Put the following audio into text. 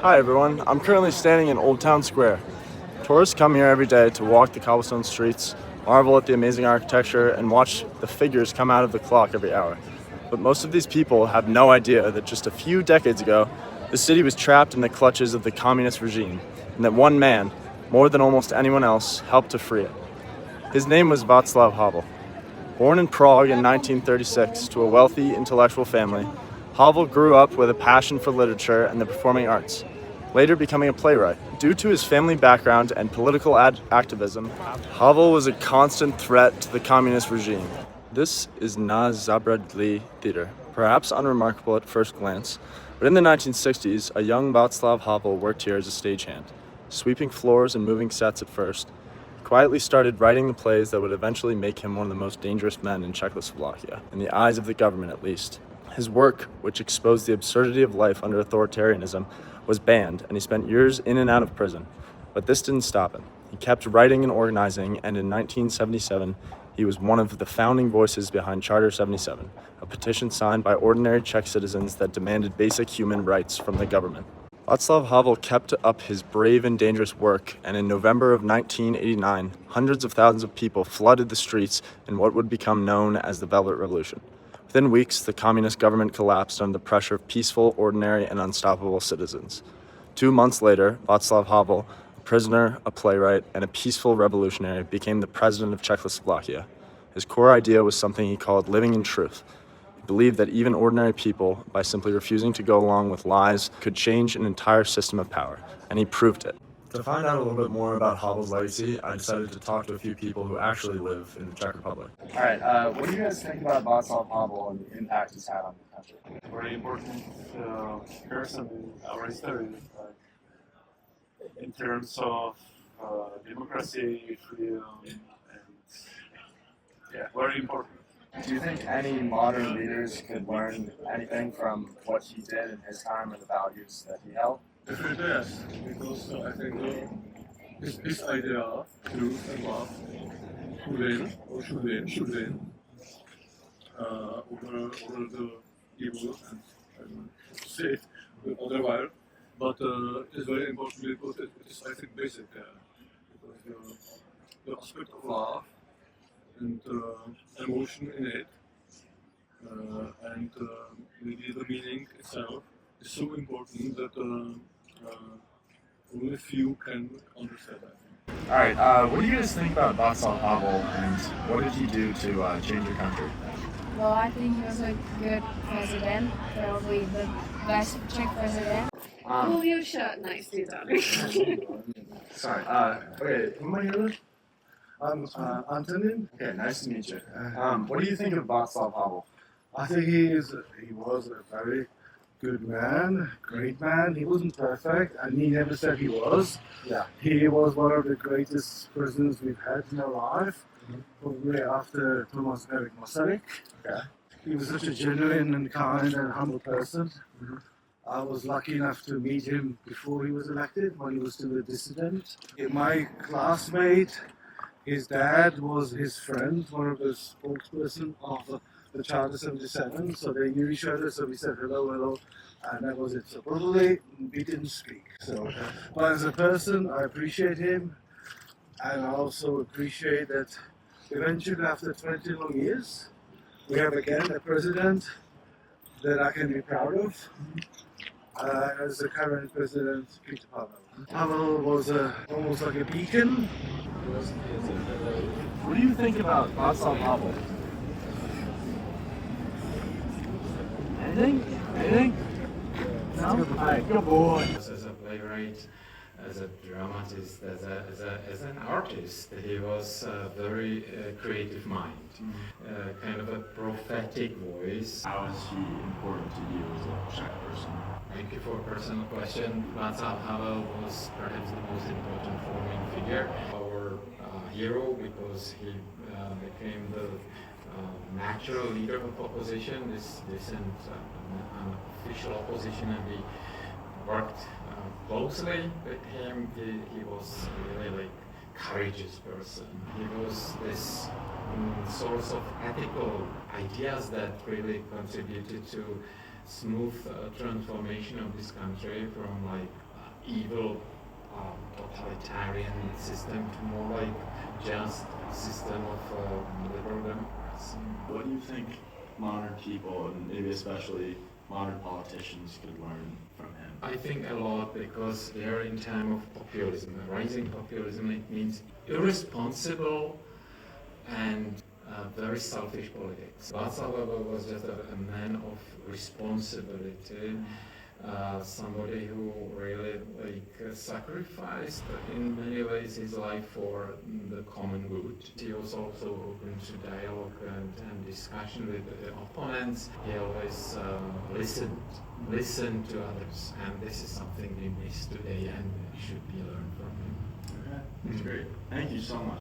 Hi everyone, I'm currently standing in Old Town Square. Tourists come here every day to walk the cobblestone streets, marvel at the amazing architecture, and watch the figures come out of the clock every hour. But most of these people have no idea that just a few decades ago, the city was trapped in the clutches of the communist regime, and that one man, more than almost anyone else, helped to free it. His name was Václav Havel. Born in Prague in 1936 to a wealthy intellectual family, Havel grew up with a passion for literature and the performing arts, later becoming a playwright. Due to his family background and political activism, Havel was a constant threat to the communist regime. This is Na Zabradli Theater, perhaps unremarkable at first glance, but in the 1960s, a young Václav Havel worked here as a stagehand, sweeping floors and moving sets at first. He quietly started writing the plays that would eventually make him one of the most dangerous men in Czechoslovakia, in the eyes of the government at least. His work, which exposed the absurdity of life under authoritarianism, was banned, and he spent years in and out of prison. But this didn't stop him. He kept writing and organizing, and in 1977, he was one of the founding voices behind Charter 77, a petition signed by ordinary Czech citizens that demanded basic human rights from the government. Václav Havel kept up his brave and dangerous work, and in November of 1989, hundreds of thousands of people flooded the streets in what would become known as the Velvet Revolution. Within weeks, the communist government collapsed under the pressure of peaceful, ordinary, and unstoppable citizens. 2 months later, Václav Havel, a prisoner, a playwright, and a peaceful revolutionary, became the president of Czechoslovakia. His core idea was something he called living in truth. He believed that even ordinary people, by simply refusing to go along with lies, could change an entire system of power, and he proved it. To find out a little bit more about Havel's legacy, I decided to talk to a few people who actually live in the Czech Republic. All right, what do you guys think about Václav Havel and the impact he's had on the country? Very important person in our history, in terms of democracy, freedom, and yeah, very important. Do you think any modern leaders could learn anything from what he did in his time or the values that he held? Definitely yes, because I think his idea, truth and love, should win over the evil and say it with other word. But it's very important because it is, I think, basic. Because the aspect of love and emotion in it, and maybe the meaning itself is so important that only few can understand that. All right, what do you guys think about Václav Havel and what did he do to change your country? Well, I think he was a good president, probably the best Czech president. Pull your shirt nicely, darling. Sorry, okay, who am I here with? I'm Antonin. Okay, nice to meet you. What do you think of Václav Havel? I think he was a very good man, great man. He wasn't perfect, and he never said he was. Yeah. He was one of the greatest presidents we've had in our life, probably after Thomas Erik Masaryk. Okay. He was such a genuine and kind and humble person. I was lucky enough to meet him before he was elected, when he was still a dissident. My classmate, his dad was his friend, one of the spokesperson of the Charter 77, so they knew each other, so we said hello, and that was it. So probably we didn't speak. So, but as a person, I appreciate him, and I also appreciate that eventually, after 20 long years, we have again a president that I can be proud of, as the current president, Peter Pavel. Havel was almost like a beacon. What do you think about Václav Havel? Anything? No? Alright, good boy. As a playwright, as a dramatist, as an artist, he was a very creative mind, kind of a prophetic voice. How is he important to you as a Czech person? Thank you for a personal question. Václav Havel was perhaps the most important forming figure, our hero, because he became the natural leader of opposition, this unofficial opposition, and we worked closely with him. He was really like courageous person. He was this source of ethical ideas that really contributed to smooth transformation of this country from like evil totalitarian system to more like just a system of liberal democracy. What do you think modern people, and maybe especially modern politicians, could learn from him? I think a lot, because we are in time of populism. Rising populism, it means irresponsible and very selfish politics. Vaclav Havel was just a man of responsibility, somebody who really sacrificed in many ways his life for the common good. He was also open to dialogue and discussion with the opponents. He always listened to others, and this is something we miss today and should be learned from him. Okay, that's great. Thank you so much.